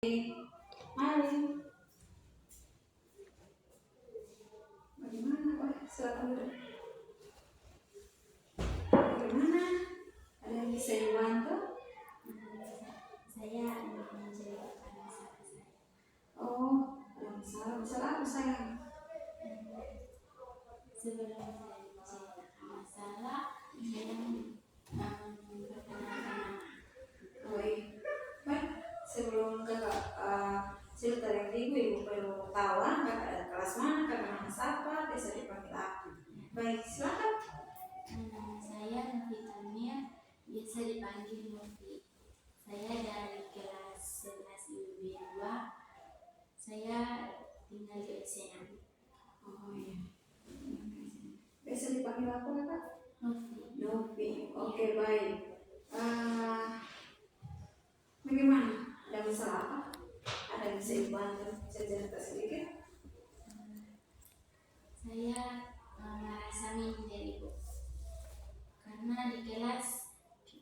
Mari, bagaimana? Oh, silakan duduk. Bagaimana? Ada yang bisa dibantu? Saya ingin menceritakan masalah saya. Oh, ada masalah apa sayang? Sebelum saya menceritakan masalah, saya memperkenalkan Baik. Sebelum kakak cerita yang ibu perlu tahu kakak ada kelas mana, kakak nama siapa, biasa dipanggil apa? Baik, silakan. saya Novi Tamia, biasa dipanggil Novi. Saya dari kelas 11 IUB 2. Saya tinggal di SNM. Oh iya. Biasa dipanggil apa kakak? Novi. Oke, baik. Bagaimana? Ada masalah apa? Ada yang bisa dibantu? Saya cerita sedikit. Saya merasa minder, Ibu, karena di kelas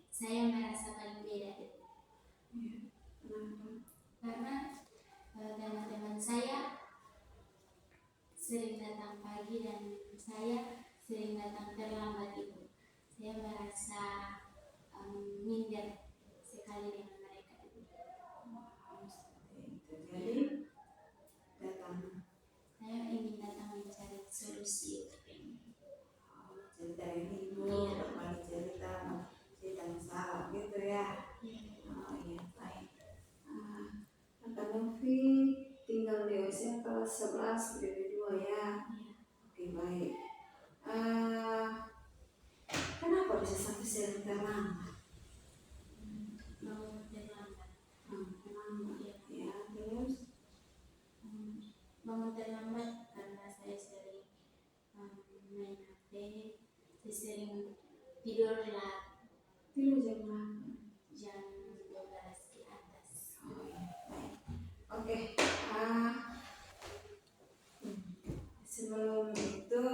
saya merasa paling beda, Ibu. Karena teman-teman saya sering datang pagi dan saya sering datang terlambat, Ibu. Saya merasa minder sekali dengan mereka, Ibu. Jadi datang. Saya ingin datang mencari solusi untuk ini. Cerita ini ibu berbagi cerita masalah gitu ya. Oh iya, baik. Kakak Novi tinggal di usia kelas 11 BB2 ya. Oke, baik. Kenapa bisa sampai sering terlambat? Bangun terlambat. Ya, terus Bangun terlambat karena saya sering main HP, saya sering tidur tidur jam berapa? jam 12 di atas. Oh iya, baik. Oke. Sebelum itu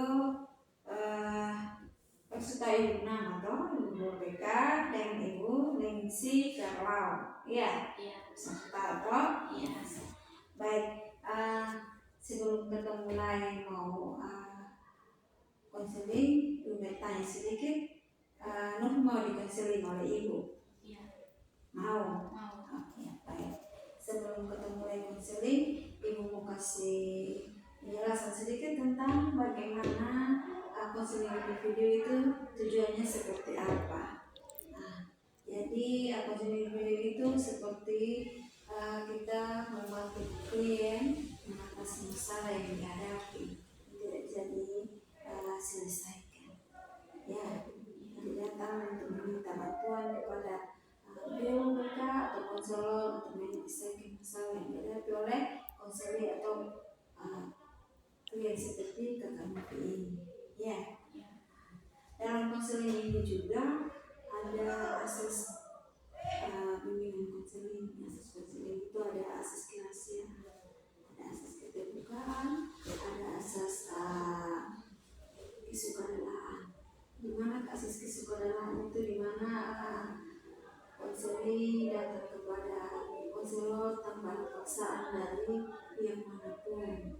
peserta ibu nama toh ibu BK dan ibu Lingsi Karlau. Iya. Peserta toh. Iya. Baik. Sebelum kita mulai mau konseling, ibu bertanya sedikit. Nuh mau dikonseling oleh ibu? Iya. Mau. Oke, baik. Sebelum kita mulai konseling, ibu mau kasih penjelasan sedikit tentang bagaimana konseling di video itu tujuannya seperti apa. Jadi konseling video itu seperti kita membantu klien mengatasi masalah yang dihadapi tidak bisa diselesaikan. Ya, jadi datang untuk meminta bantuan kepada beliau mereka atau konselor untuk menyelesaikan masalah yang dihadapi oleh konselor atau klien seperti kakak Novi ini. Ya. Dalam konseling ini juga ada asas bimbingan konseling. Asas konseling itu ada asas kerahasiaan, ada asas keterbukaan, ada asas kesukarela. Di mana asas kesukarela itu di mana konseling datang kepada konselor tanpa ada paksaan dari pihak manapun.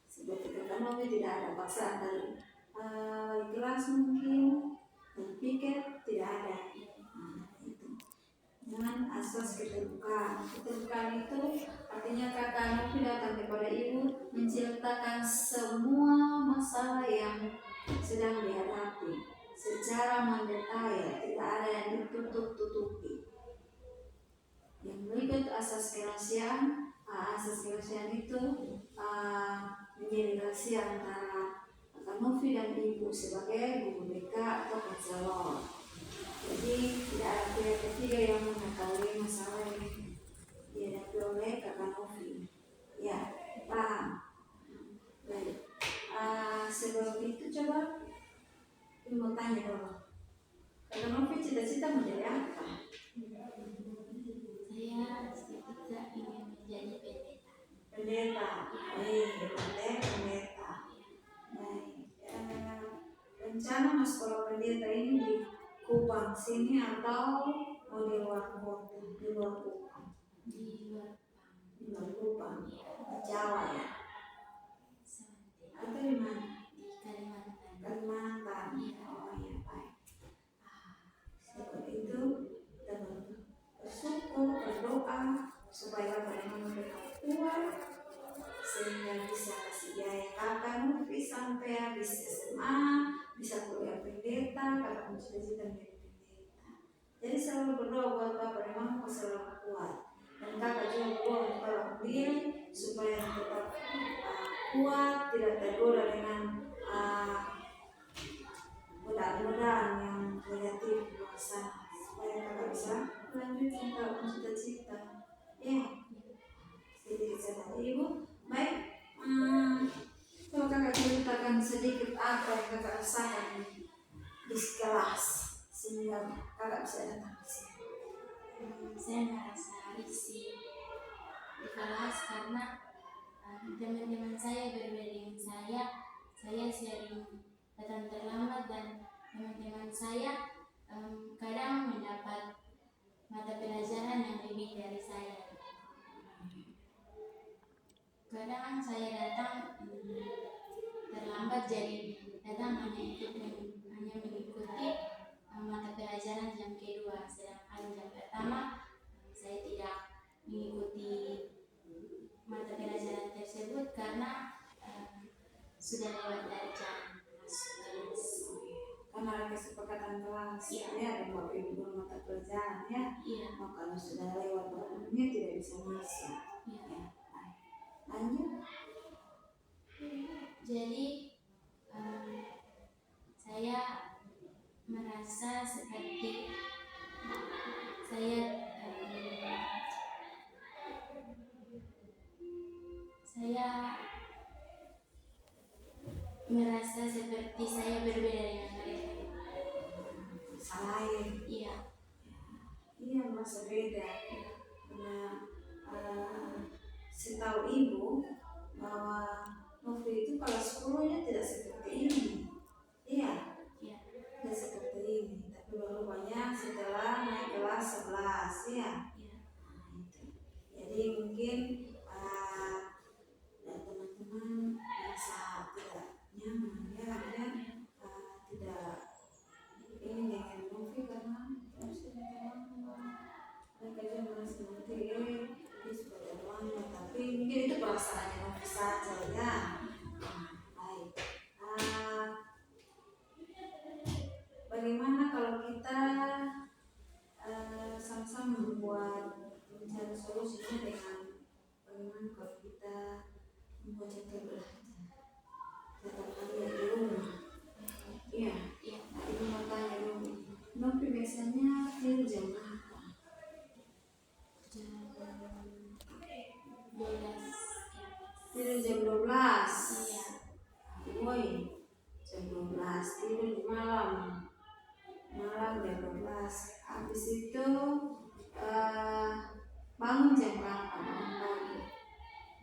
Seperti kakak Novi tidak ada paksaan dari kelas mungkin dan piket tidak ada. Itu dengan asas keterbukaan. Keterbukaan itu artinya kakak Novi datang kepada ibu menceritakan semua masalah yang sedang dihadapi secara mendetail, tidak ada yang ditutup-tutupi. Yang berikut asas kerahasiaan. Asas kerahasiaan itu menjadi rahasia antara kakak Novi dan ibu sebagai guru BK atau konselor. Jadi tidak ada pihak ketiga yang mengetahui masalah yang dihadapi oleh kakak Novi. Ya, paham? Baik. Sebelum itu coba ibu mau tanya dulu. Kakak Novi cita-cita menjadi apa? Saya cita-cita ingin menjadi pendeta. Pendeta. Pendeta. Baik. Rencana mas sekolah pendeta ini di Kupang sini atau mau di luar kota, di luar Kupang? di luar Di luar Kupang, ya, Jawa ya, seperti atau di mana? di Kalimantan. Kalimantan. Iya. Oh ya, baik. Seperti itu kita bersyukur, berdoa supaya bagaimana mereka kuat sehingga bisa kasih biaya kakak Novi sampai habis SMA, bisa kuliah pendeta, kakak mau cita-cita menjadi pendeta. Jadi selalu berdoa buat bapak dan mama selalu kuat, dan kakak juga berdoa untuk kakak sendiri supaya tetap kuat, tidak tergoda dengan godaan-godaan yang negatif di luar sana, supaya kakak bisa melanjutkan kakak cita-cita. Ya, sedikit saja ibu. Baik, coba kakak ceritakan sedikit apa yang kakak rasakan di kelas sehingga kakak bisa datang ke sini. Saya merasa risih di kelas karena teman-teman saya berbeda dengan saya sering datang terlambat dan teman-teman saya kadang mendapat mata pelajaran yang lebih dari saya. Kadang saya datang terlambat, jadi datang hanya mengikuti mata pelajaran jam kedua, sedangkan jam pertama saya tidak mengikuti mata pelajaran tersebut karena sudah lewat dari jam masuk kelas. Karena ada kesepakatan kelas, Iya. ya, ada bapak ibu guru mata pelajaran ya. Iya. Kalau sudah lewat waktunya tidak bisa masuk. Iya. Ya, baik. Lanjut. Jadi saya merasa seperti saya merasa seperti saya berbeda dengan mereka. Salahin. Iya. Iya, merasa beda. Karena setahu ibu bahwa Novi itu kalau sekolahnya tidak seperti ini. Iya, Iya. tidak seperti ini. Tapi baru banyak setelah naik kelas 11 ya. Iya. Itu. Jadi mungkin dan teman-teman merasa tidak nyaman ya, tidak ini dengan Novi karena harus mereka juga merasa nanti dia sudah terlambat, tapi mungkin itu perasaannya Novi saja ya. Baik. Bagaimana kalau kita sama-sama membuat mencari solusinya dengan bagaimana kalau kita membuat jadwal belajar harian di rumah? Iya. Iya. Ibu mau tanya dulu, Novi biasanya tidur jam berapa? Jam 12. Tidur jam 12. Iya. Woi, jam 12 tidur di malam jam 12. Habis itu bangun jam berapa?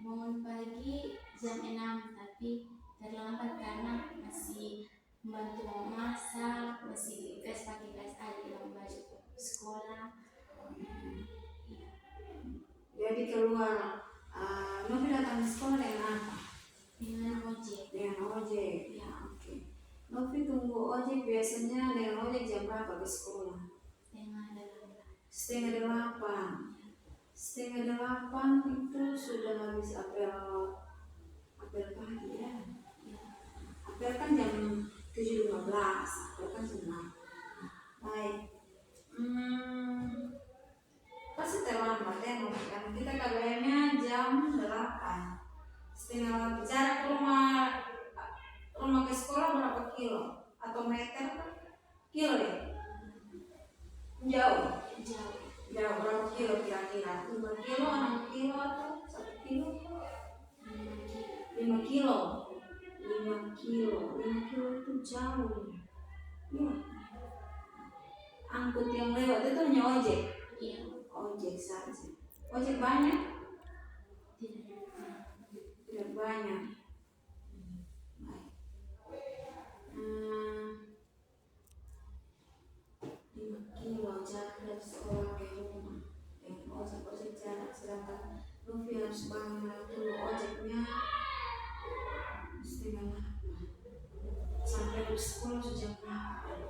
Bangun pagi jam 6, tapi terlambat karena masih membantu mama masak, masih pakai gas air dalam baju sekolah. Iya. Jadi keluar, Novi datang ke sekolah dengan apa? Dengan ojek. Dengan ojek. Iya. Oke. Novi tunggu ojek biasanya dengan ojek jam berapa ke sekolah? Setengah 8. Setengah 8 itu sudah habis apel pagi ya. Apel kan jam 7.15, apel kan jam 8. Baik. Pasti terlambat ya, karena kita KBM-nya jam 8. Setengah 8. Jarak rumah ke sekolah berapa kilo? Atau meter? Kilo ya? Jauh berapa kilo kira-kira? 5 kilo, 6 kilo atau 1 kilo? 5 kilo. 5 kilo itu jauh. Ya. Angkut yang lewat itu hanya ojek. Iya. Ojek saja. Ojek banyak? Tidak banyak. Baik. 5 kilo jarak dari sekolah ke rumah. Ojek jarak harus bangun dulu ojeknya setengah 8 sampai jam 10 sudah berangkat.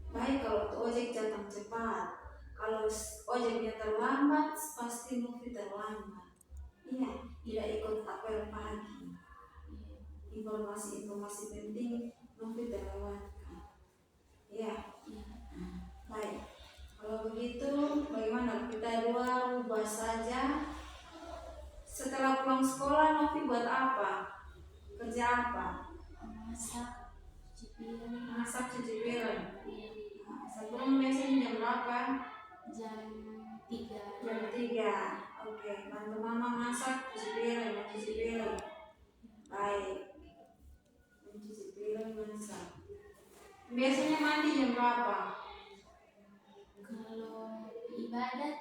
Baik kalau ojek datang cepat, kalau ojeknya terlambat pasti Novi terlambat. Iya, tidak ikut apel pagi. Informasi-informasi penting Novi terlewatkan. Iya. Baik. Kalau begitu, bagaimana kita dua rubah saja. Setelah pulang sekolah, Novi buat apa? Kerja apa? Masak, cuci piring. Masak, cuci piring. Iya. Sebelum biasanya jam berapa? Jam 3. Jam 3. Oke, bantu mama masak, cuci piring, mencuci piring. Baik. Mencuci piring, masak. Biasanya mandi jam berapa? Kalau ibadat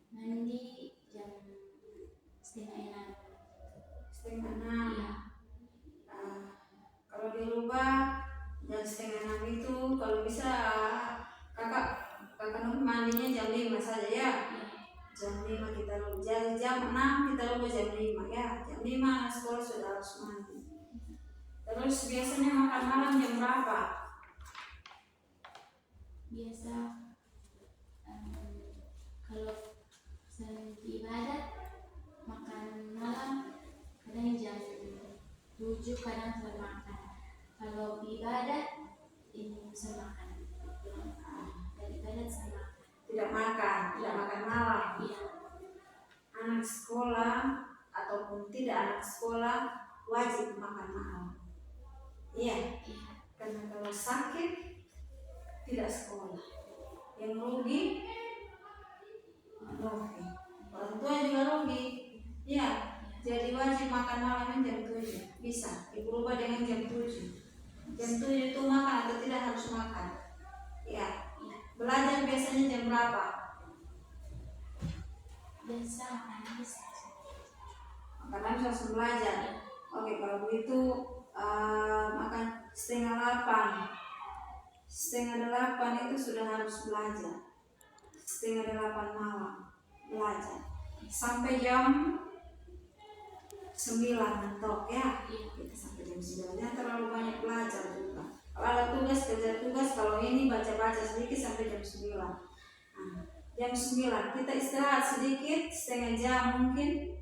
mandi jam setengah 6. Setengah 6. Iya. Kalau di rumah jam setengah 6 itu kalau bisa kakak Novi mandinya jam 5 saja ya. Jam 5 kita lulus. Jadi jam 6 kita lulus jam 5 ya. Jam 5 anak sekolah sudah harus mandi. Terus biasanya makan malam jam berapa? Biasa kalau sering ibadat makan malam kadang jam 7, kadang saya makan. Kalau ibadat ini saya makan. Dari ibadat saya makan. Tidak makan malam. Iya. Anak sekolah ataupun tidak anak sekolah wajib makan malam. Iya. Karena kalau sakit tidak sekolah. Yang rugi Novi. Orang tua juga rugi. Iya. Jadi wajib makan malam jam 7. Bisa diubah dengan jam 7. Jam 7 itu makan atau tidak harus makan. Iya. Belajar biasanya jam berapa? Biasa makan bisa. Makan langsung belajar. Oke, kalau begitu makan setengah 8. Setengah 8 itu sudah harus belajar. Setengah 8 malam belajar. Sampai jam 9 mentok ya. Kita sampai jam 9. Jangan terlalu banyak belajar juga. Kalau ada tugas, kerja tugas, kalau ini baca-baca sedikit sampai jam 9. Jam 9 kita istirahat sedikit, setengah jam mungkin.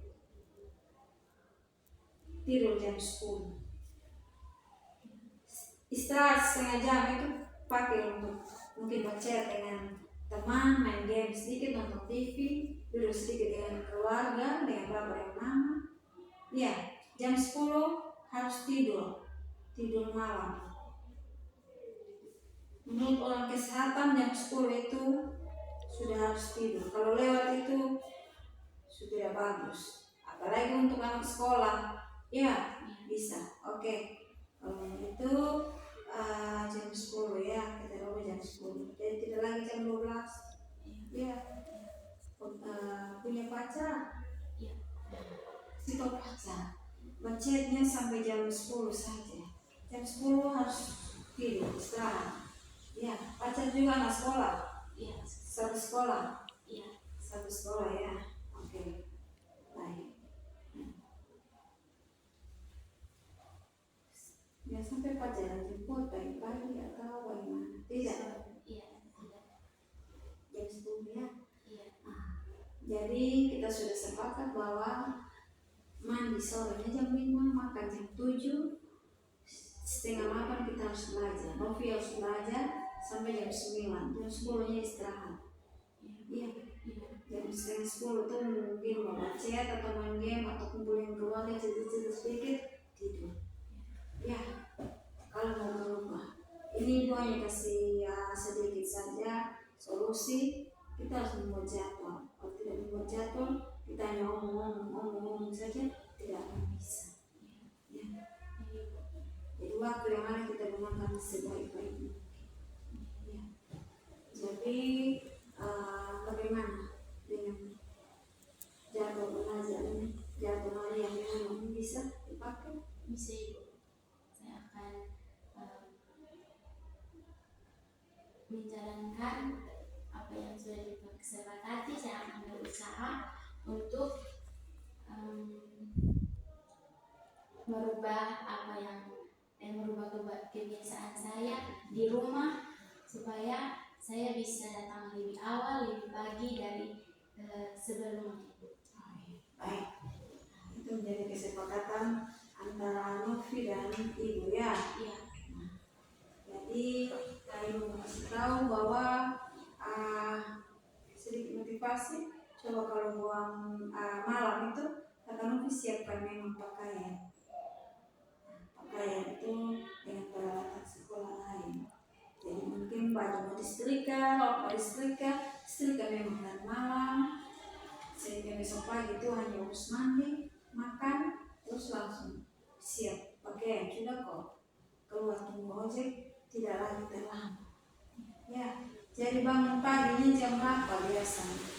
Tidur jam 10. Istirahat setengah jam itu pakai untuk mungkin baca dengan teman, main game sedikit, nonton TV, duduk sedikit dengan keluarga, dengan bapak dan mama. Ya, jam 10 harus tidur malam. Menurut orang kesehatan jam 10 itu sudah harus tidur. Kalau lewat itu sudah bagus. Apalagi untuk anak sekolah, ya bisa. Oke, kalau itu jam 10 ya, kita ubah jam 10. Jadi tidak lagi jam 12. Ya, punya pacar. Kita pacar. Macetnya sampai jam 10 saja. Jam 10 harus tidur, istirahat. Ya, pacar juga anak sekolah. Iya. Satu sekolah. Iya. Satu sekolah ya. Oke. Baik. Ya sampai pacaran jemput pagi-pagi atau bagaimana? Tidak. Iya, tidak. Jam 10 ya. Iya. Jadi kita sudah sepakat bahwa mandi sorenya jam 5, makan jam 7, setengah 8 kita harus belajar. Novi harus belajar sampai jam 9. Jam 10 nya istirahat. Iya. Jam setengah 10 tuh mungkin mau chat atau main game atau kumpulin keluarga cerita-cerita sedikit, tidur. Ya, kalau mau berubah, ini ibu hanya kasih sedikit saja solusi. Kita harus membuat jadwal. Kalau tidak membuat jadwal, kita hanya ngomong saja, tidak akan bisa. Ya. Jadi waktu yang ada kita gunakan sebaik-baiknya. Ya. Jadi bagaimana dengan jadwal belajar ini? Jadwal yang memang bisa dipakai? Bisa Ibu. Saya akan menjalankan apa yang sudah disepakati. Saya akan berusaha untuk merubah kebiasaan saya di rumah supaya saya bisa datang lebih awal, lebih pagi dari sebelumnya. Baik, itu menjadi kesepakatan antara Novi dan Ibu ya. Iya. Jadi Ibu kasih tahu bahwa sedikit motivasi. Coba kalau buang malam itu kata Novi siapkan memang pakaian itu dengan peralatan sekolah lain. Jadi mungkin baju mau disetrika, kalau mau setrika memang dan malam, sehingga besok pagi itu hanya harus mandi, makan, terus langsung siap pakaian sudah kok keluar tunggu ojek, tidak lagi terlambat. Ya, jadi bangun paginya jam berapa biasanya?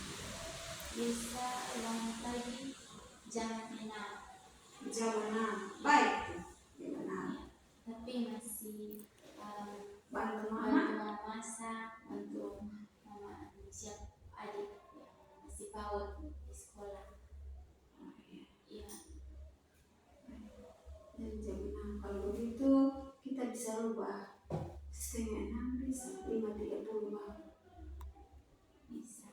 Bisa bangun pagi jam 6. Jam 6, baik tuh, jam 6. Tapi masih Bantu mama masak, bantu mama siap adik masih PAUD di sekolah. Iya. Dan jam 6 kalau begitu kita bisa rubah setengah 6 bisa 5.30 bang. Bisa.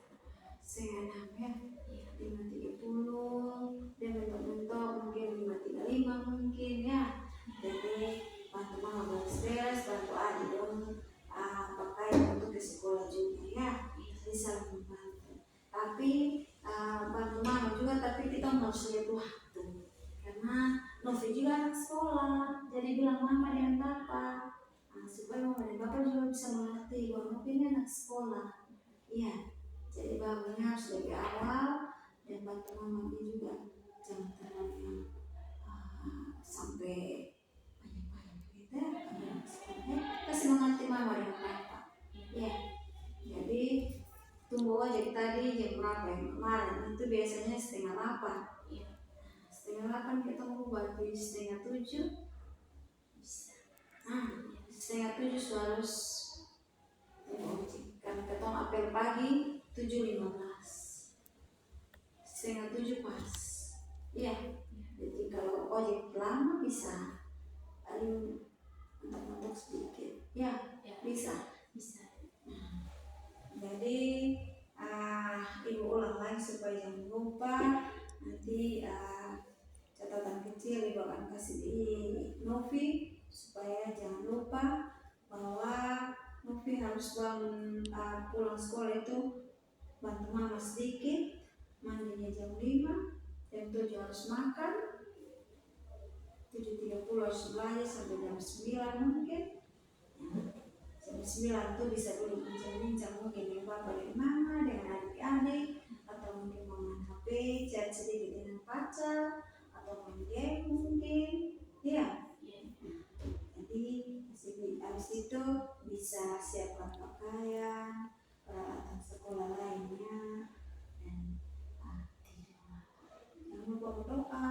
Setengah 6 ya. Iya. 5.30 dan bentuk-bentuk mungkin 5.35 mungkin ya. Jadi bantu mama beres-beres, bantu adik dong pakaian untuk ke sekolah juga ya. Jadi saling membantu. Tapi bantu mama juga, tapi kita harus lihat waktu karena Novi juga anak sekolah, jadi bilang mama dan papa supaya mama dan papa juga bisa mengerti bahwa Novi ini anak sekolah. Iya, jadi bangunnya harus lebih awal dan bantu mama juga jangan terlalu sampai banyak-banyak kita karena sekolahnya kasih mengerti mama dan papa. Iya, jadi tunggu aja tadi jam berapa yang kemarin itu biasanya setengah 8. Setengah 8 kita mau buat setengah 7 Bisa. Setengah 7 harus kan ketong apel pagi 7.15 setengah 7 pas. Iya, jadi kalau ojek lama bisa paling mentok-mentok sedikit ya, bisa. Jadi ibu ulang lagi supaya jangan lupa nanti catatan kecil ibu akan kasih di Novi supaya jangan lupa bahwa Novi harus bangun pulang sekolah itu bantu mama sedikit, mandinya jam 5, jam 7 harus makan, 7.30 harus belajar sampai jam 9 mungkin. Jam 9 tuh bisa dulu bincang-bincang mungkin dengan papa dan mama, dengan adik-adik, atau mungkin main HP, chat sedikit dengan pacar, atau main game mungkin, ya. Jadi habis itu bisa siapkan pakaian, peralatan sekolah lainnya, dan tidur. Jangan lupa berdoa,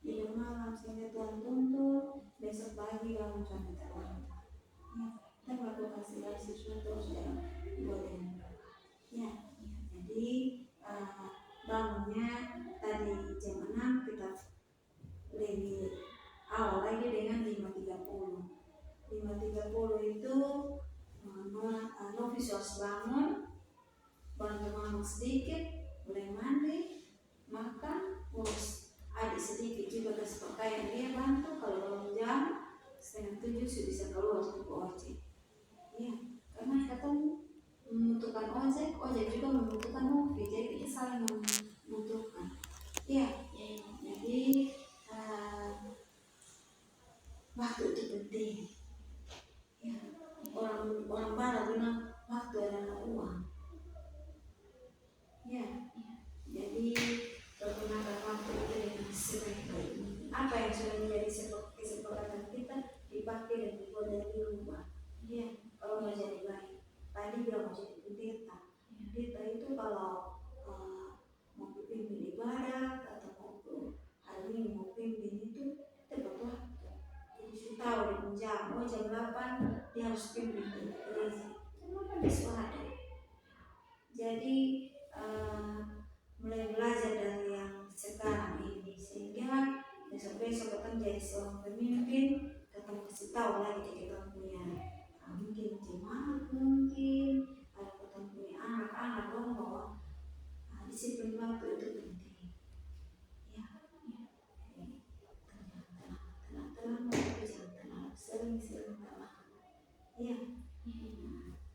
tidur malam sehingga Tuhan tuntut besok pagi bangun sampai terlambat. Ya, kita melakukan segala sesuatu dalam buat dengan doa. Ya, jadi bangunnya tadi jam 6 kita lebih awal lagi dengan 5.30. 5.30 itu Novi harus bangun, bantu mama sedikit, mulai mandi, makan, urus adik sedikit juga kasih pakaian dia bantu. Kalau jam setengah 7 sudah bisa keluar untuk ojek. Ya, karena kita membutuhkan ojek juga membutuhkan Novi, jadi kita saling membutuhkan. Ya, jadi waktu itu penting. Ya, orang barat bilang waktu adalah uang. Ya, jadi pergunakan waktu itu dengan sebaik-baiknya. Apa yang sudah menjadi kesepakatan kita dipakai dan dibuat dari rumah. Ya, kalau mau jadi baik. Tadi bilang mau jadi pendeta. Pendeta itu kalau mau pimpin ibadah atau mau hari ini mau pimpin itu tepat waktu. Jadi tahu di jam 8 dia harus pimpin di gereja. Kenapa besok ada? Jadi mulai belajar dari yang sekarang ini sehingga besok-besok akan jadi jadi seorang pemimpin, kita kasih tahu lagi ke kita punya mungkin jemaat, mungkin ada kita punya anak-anak dong bahwa disiplin waktu itu penting. Ya, tenang, tapi jangan tenang, sering tenang. Ya,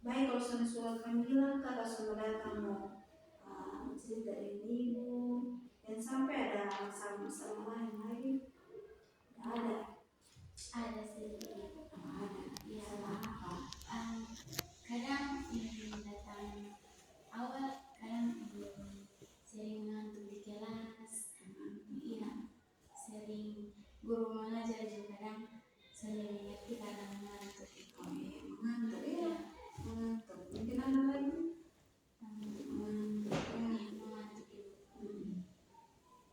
baik kalau surat panggilan kata sudah datang mau cerita dari ibu, dan sampai ada masalah-masalah lain lagi. Ada sedikit. Ya, Kadang datang awal, kadang sering ngantuk di kelas. Iya, sering guru mengajar juga kadang sering mengerti karena mengantuk. mengantuk ya, mengantuk. Mungkin ada lagi.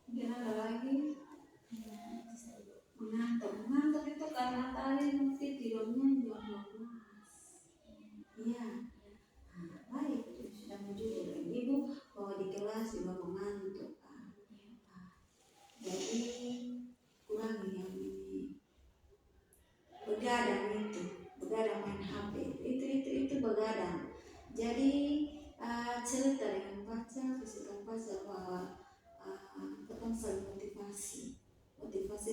Mungkin ada lagi. Mengantuk itu karena tadi mungkin tidurnya jam 12. Iya. Baik, sudah menjujur dengan ibu bahwa di kelas juga mengantuk. Jadi kurangi yang ini begadang main HP itu begadang. Jadi cerita dengan pacar, kasihkan pacar bahwa kita saling motivasi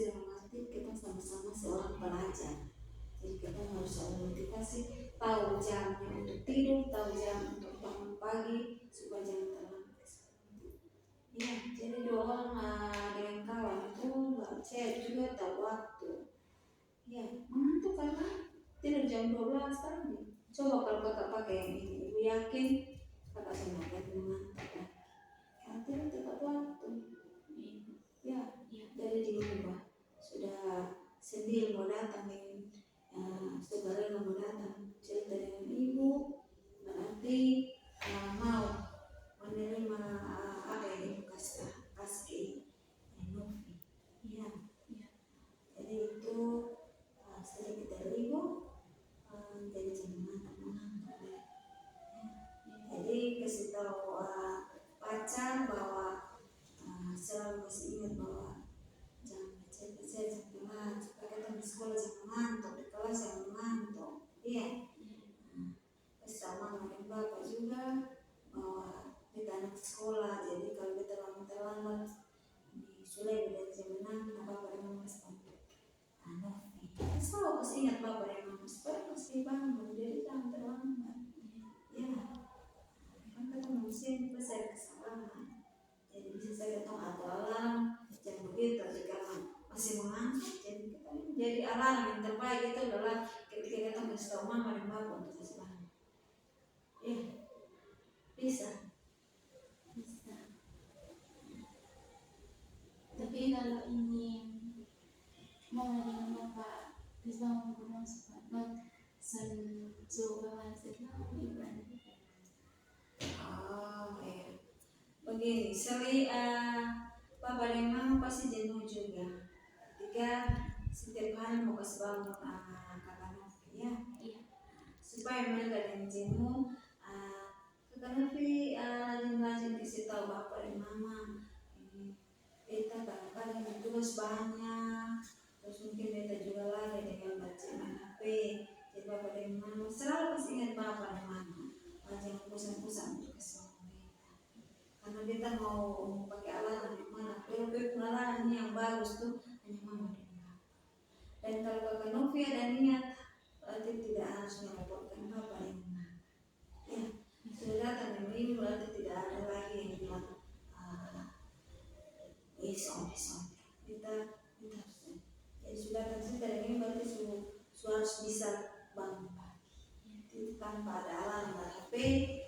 dalam arti kita sama-sama seorang pelajar. Jadi kita harus saling motivasi, tahu jamnya untuk tidur, tahu jam untuk bangun pagi supaya jangan terlambat. Ya, jadi dua orang dengan kawan itu saya juga tahu waktu. Ya, mengantuk karena tidur jam 12 tadi. Coba kalau kakak pakai yang ini, ibu yakin kakak semakin mengantuk lagi. Karena tidur tepat waktu. Ya, jadi dirubah. Sudah sendiri mau datang dengan saudara mau datang cerita dengan ibu, berarti mau menerima apa yang ibu kasih Novi. Ya. Jadi itu sedikit dari ibu. Jadi jangan mengantuk. Jadi kasih tahu pacar bahwa selalu kasih ingat bahwa jangan baca jangan supaya kita di sekolah jangan ngantuk, di kelas jangan ngantuk. Iya. Bersama mama dan bapak juga bahwa kita anak sekolah, jadi kalau kita terlambat ini sudah dari jam 6 bapak dan mama sampai selalu kasih ingat bapak dan mama supaya pasti bangun, jadi jangan terlambat. Ya, kan kita manusia ini pasti ada kesalahan. Jadi bisa saya tahu atau alarm jam begitu jika masih mengantuk. Jadi alarm yang terbaik itu adalah ketika kita kasih tahu mama dan bapak untuk kasih bangun. Ya, bisa. Tapi kalau ini mau dengan bapak bisa menggunakan sepatu sebuah setelah ibadah. Begini, bapak dan mama pasti jenuh juga. Ketika setiap hari mau kasih bangun kakak Novi, ya. Supaya mereka dan jenuh, kakak Novi rajin kasih tahu bapak dan mama. Beta kadang-kadang tugas banyak, terus mungkin beta juga lagi dengan baca main HP. Jadi bapak dan mama selalu pasti ingat bapak dan mama. Jangan pusing-pusing untuk kasih karena kita mau pakai alarm di mana, kalau alarm yang bagus tuh hanya mama dan bapak. Dan kalau kakak Novi ada niat, berarti tidak harus merepotkan bapak dan mama. Ya, sudah datang yang ini berarti tidak ada lagi yang bilang besok. Kita harus. Jadi sudah datang dari ini berarti harus bisa bangun pagi. Tanpa ada alarm dari HP,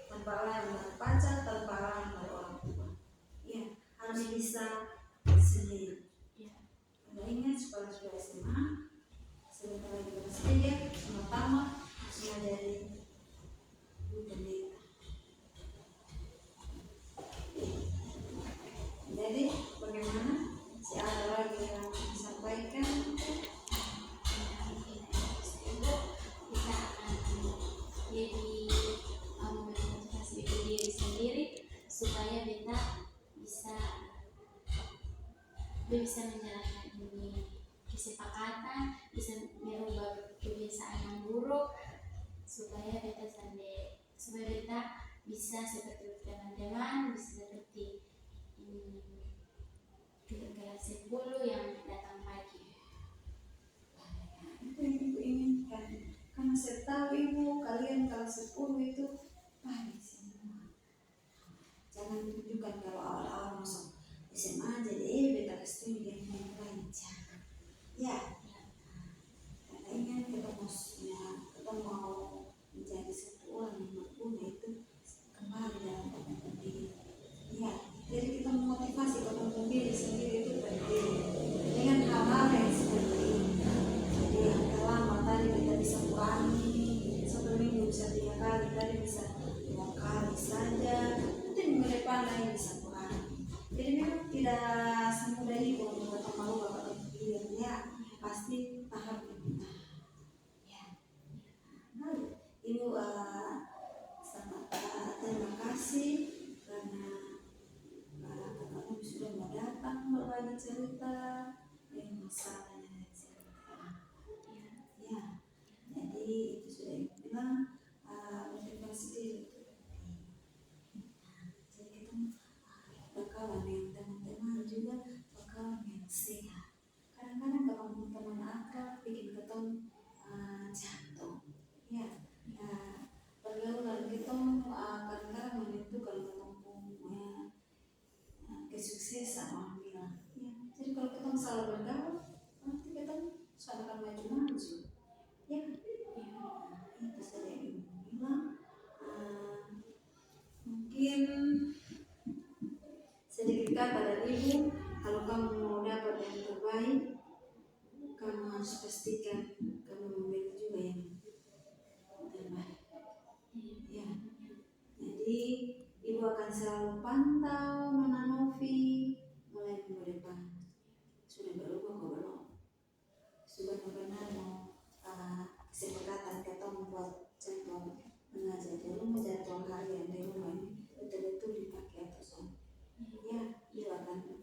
tanpa alarm dari pacar, tanpa alarm dari orang tua. Ya, harus bisa sendiri. Anda ingat sekolah sudah SMA, sebentar lagi kelas 3, sama-sama sudah jadi pendeta. Jadi bagaimana? Si ada lagi yang disampaikan? Kita akan jadi memotivasi diri sendiri supaya beta bisa menjalankan ini kesepakatan, bisa merubah kebiasaan yang buruk supaya beta bisa seperti teman-teman, bisa seperti kelas 10 yang datang pagi. Itu yang ibu inginkan, karena saya tahu ibu kalian kelas 10 itu pagi semua. Jangan tunjukkan kalau awal-awal masuk SMA jadi beta kasih yang lain jangan. Ya, karena ingin ketemu kita mau menjadi satu orang yang berguna itu kembali dalam pendidikan diri. Ya, jadi kita memotivasi ketemu diri sendiri itu penting dengan hal-hal yang seperti ini. Jadi yang lama tadi kita bisa kurangi, satu minggu bisa 3 kali, tadi bisa 2 kali saja, nanti minggu depan lagi bisa kurangi. Jadi memang tidak semudah itu untuk kita merubah pola pikir, ya pasti tahap demi tahap. Ya, lalu ibu sangat terima kasih karena kakakmu sudah mau datang berbagi cerita yang masalahnya cerita. Ya, jadi itu sudah ibu bilang motivasi diri itu penting. Jadi kita berkawan dengan teman-teman juga berkawan yang sehat. Kadang-kadang ketemu teman akrab bikin ketemu jatuh. Ya, pergaulan kita kadang-kadang menentukan ketemu kesuksesan orang bilang. Ya, jadi kalau kita salah bergaul, nanti kita akan maju-maju. Ya, itu saja yang ibu bilang. Mungkin sedikit kata dari ibu, kalau kamu mau dapat yang terbaik, kamu harus pastikan kamu memilih juga yang terbaik. Ya, jadi ibu akan selalu pantau Nona Novi mulai minggu depan. Sudah berubah kok belum? Sudah benar mau kesepakatan ketemu buat jadwal mengajar di rumah, jadwal harian di rumah ini betul-betul dipakai atau soal. Ya, ibu akan